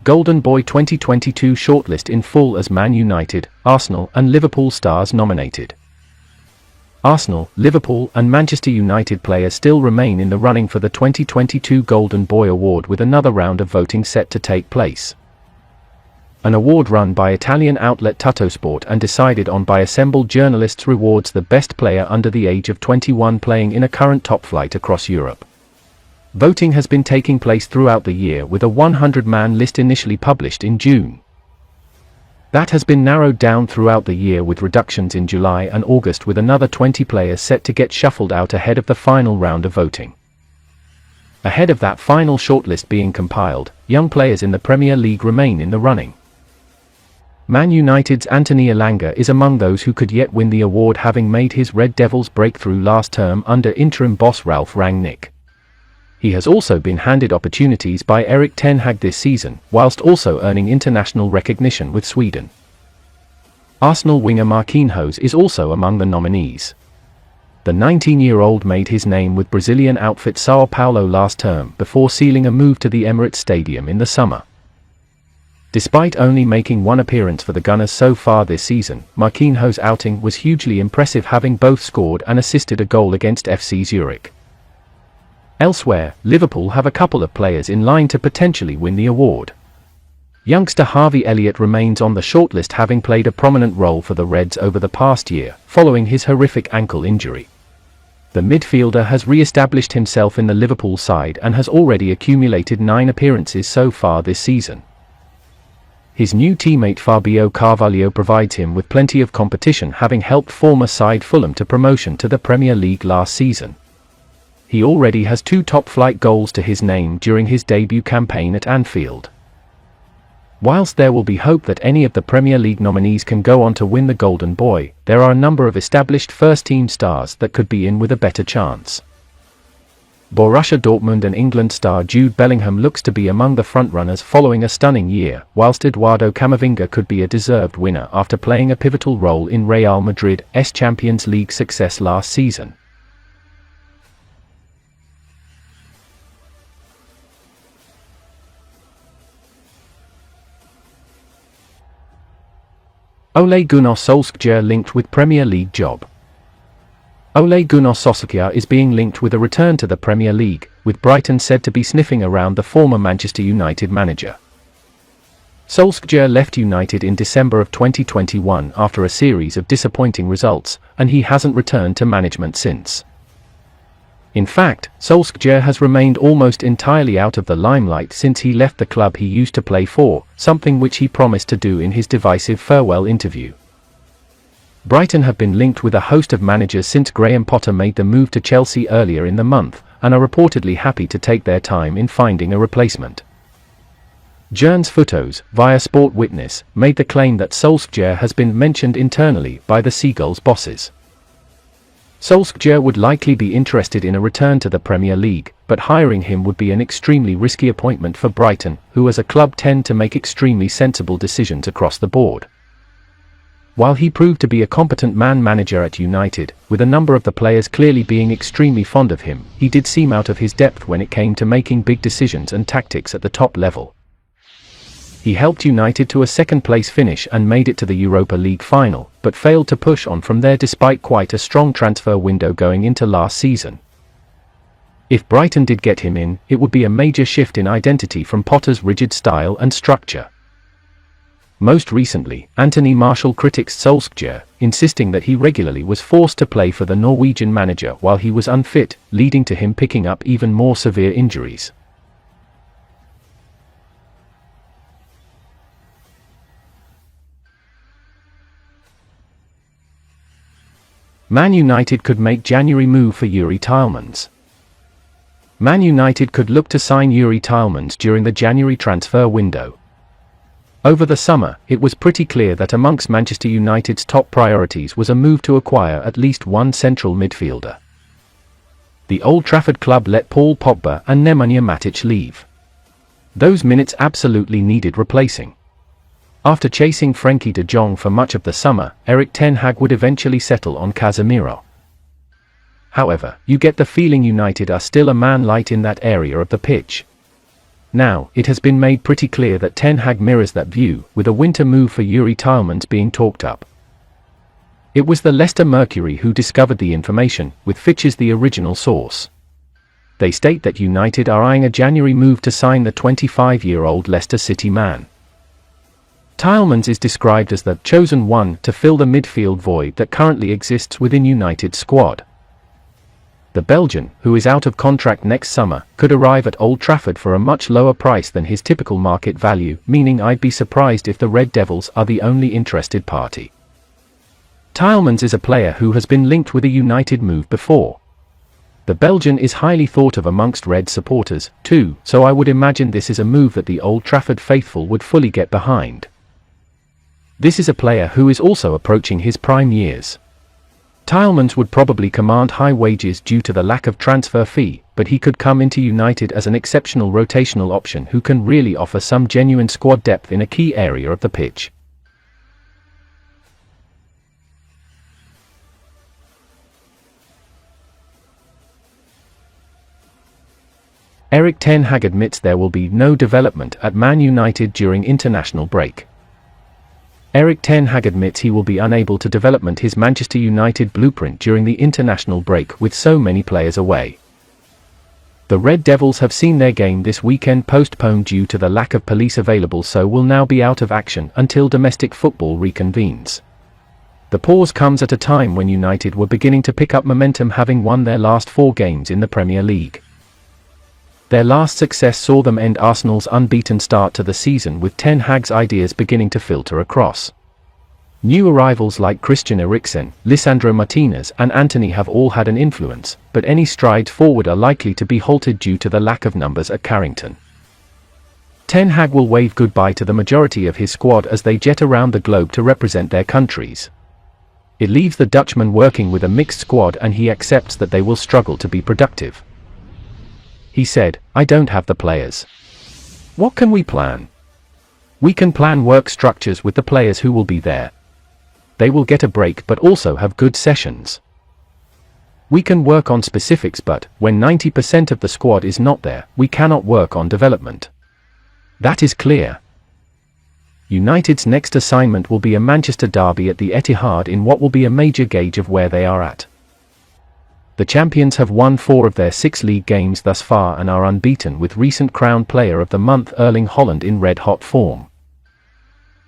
Golden Boy 2022 shortlist in full as Man United, Arsenal and Liverpool stars nominated. Arsenal, Liverpool and Manchester United players still remain in the running for the 2022 Golden Boy Award, with another round of voting set to take place. An award run by Italian outlet Tuttosport and decided on by assembled journalists rewards the best player under the age of 21 playing in a current top flight across Europe. Voting has been taking place throughout the year, with a 100-man list initially published in June. That has been narrowed down throughout the year, with reductions in July and August, with another 20 players set to get shuffled out ahead of the final round of voting. Ahead of that final shortlist being compiled, young players in the Premier League remain in the running. Man United's Anthony Elanga is among those who could yet win the award, having made his Red Devils breakthrough last term under interim boss Ralf Rangnick. He has also been handed opportunities by Erik ten Hag this season, whilst also earning international recognition with Sweden. Arsenal winger Marquinhos is also among the nominees. The 19-year-old made his name with Brazilian outfit Sao Paulo last term before sealing a move to the Emirates Stadium in the summer. Despite only making one appearance for the Gunners so far this season, Marquinhos' outing was hugely impressive, having both scored and assisted a goal against FC Zurich. Elsewhere, Liverpool have a couple of players in line to potentially win the award. Youngster Harvey Elliott remains on the shortlist, having played a prominent role for the Reds over the past year, following his horrific ankle injury. The midfielder has re-established himself in the Liverpool side and has already accumulated 9 appearances so far this season. His new teammate Fabio Carvalho provides him with plenty of competition, having helped former side Fulham to promotion to the Premier League last season. He already has 2 top-flight goals to his name during his debut campaign at Anfield. Whilst there will be hope that any of the Premier League nominees can go on to win the Golden Boy, there are a number of established first-team stars that could be in with a better chance. Borussia Dortmund and England star Jude Bellingham looks to be among the frontrunners following a stunning year, whilst Eduardo Camavinga could be a deserved winner after playing a pivotal role in Real Madrid's Champions League success last season. Ole Gunnar Solskjaer linked with Premier League job. Ole Gunnar Solskjaer is being linked with a return to the Premier League, with Brighton said to be sniffing around the former Manchester United manager. Solskjaer left United in December of 2021 after a series of disappointing results, and he hasn't returned to management since. In fact, Solskjaer has remained almost entirely out of the limelight since he left the club he used to play for, something which he promised to do in his divisive farewell interview. Brighton have been linked with a host of managers since Graham Potter made the move to Chelsea earlier in the month, and are reportedly happy to take their time in finding a replacement. Jurns Fotos, via Sport Witness, made the claim that Solskjaer has been mentioned internally by the Seagulls bosses. Solskjaer would likely be interested in a return to the Premier League, but hiring him would be an extremely risky appointment for Brighton, who as a club tend to make extremely sensible decisions across the board. While he proved to be a competent manager at United, with a number of the players clearly being extremely fond of him, he did seem out of his depth when it came to making big decisions and tactics at the top level. He helped United to a second-place finish and made it to the Europa League final, but failed to push on from there despite quite a strong transfer window going into last season. If Brighton did get him in, it would be a major shift in identity from Potter's rigid style and structure. Most recently, Anthony Marshall critiques Solskjaer, insisting that he regularly was forced to play for the Norwegian manager while he was unfit, leading to him picking up even more severe injuries. Man United could make January move for Youri Tielemans. Man United could look to sign Youri Tielemans during the January transfer window. Over the summer, it was pretty clear that amongst Manchester United's top priorities was a move to acquire at least one central midfielder. The Old Trafford club let Paul Pogba and Nemanja Matic leave. Those minutes absolutely needed replacing. After chasing Frenkie de Jong for much of the summer, Erik ten Hag would eventually settle on Casemiro. However, you get the feeling United are still a man light in that area of the pitch. Now, it has been made pretty clear that Ten Hag mirrors that view, with a winter move for Yuri Tielemans being talked up. It was the Leicester Mercury who discovered the information, with Fitch the original source. They state that United are eyeing a January move to sign the 25-year-old Leicester City man. Tielemans is described as the chosen one to fill the midfield void that currently exists within United's squad. The Belgian, who is out of contract next summer, could arrive at Old Trafford for a much lower price than his typical market value, meaning I'd be surprised if the Red Devils are the only interested party. Tielemans is a player who has been linked with a United move before. The Belgian is highly thought of amongst Red supporters, too, so I would imagine this is a move that the Old Trafford faithful would fully get behind. This is a player who is also approaching his prime years. Tielemans would probably command high wages due to the lack of transfer fee, but he could come into United as an exceptional rotational option who can really offer some genuine squad depth in a key area of the pitch. Erik ten Hag admits there will be no development at Man United during international break. Erik ten Hag admits he will be unable to develop his Manchester United blueprint during the international break with so many players away. The Red Devils have seen their game this weekend postponed due to the lack of police available, so will now be out of action until domestic football reconvenes. The pause comes at a time when United were beginning to pick up momentum, having won their last 4 games in the Premier League. Their last success saw them end Arsenal's unbeaten start to the season, with Ten Hag's ideas beginning to filter across. New arrivals like Christian Eriksen, Lisandro Martinez and Antony have all had an influence, but any strides forward are likely to be halted due to the lack of numbers at Carrington. Ten Hag will wave goodbye to the majority of his squad as they jet around the globe to represent their countries. It leaves the Dutchman working with a mixed squad, and he accepts that they will struggle to be productive. He said, "I don't have the players. What can we plan? We can plan work structures with the players who will be there. They will get a break but also have good sessions. We can work on specifics, but when 90% of the squad is not there, we cannot work on development. That is clear." United's next assignment will be a Manchester derby at the Etihad in what will be a major gauge of where they are at. The champions have won 4 of their 6 league games thus far and are unbeaten, with recent crowned player of the month Erling Haaland in red-hot form.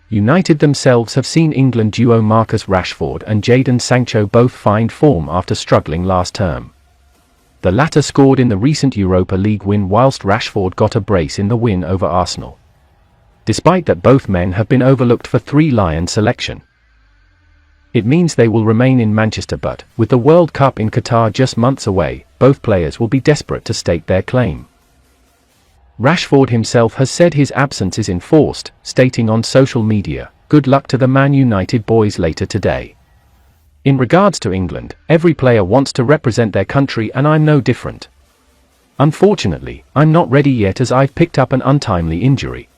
United themselves have seen England duo Marcus Rashford and Jadon Sancho both find form after struggling last term. The latter scored in the recent Europa League win, whilst Rashford got a brace in the win over Arsenal. Despite that, both men have been overlooked for 3 Lion selection. It means they will remain in Manchester, but, with the World Cup in Qatar just months away, both players will be desperate to stake their claim. Rashford himself has said his absence is enforced, stating on social media, "Good luck to the Man United boys later today." In regards to England, every player wants to represent their country, and I'm no different. Unfortunately, I'm not ready yet as I've picked up an untimely injury.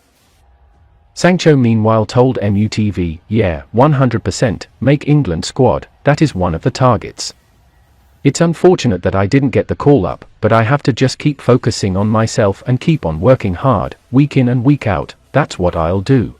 Sancho meanwhile told MUTV, "Yeah, 100%, make England squad, that is one of the targets. It's unfortunate that I didn't get the call up, but I have to just keep focusing on myself and keep on working hard, week in and week out, that's what I'll do."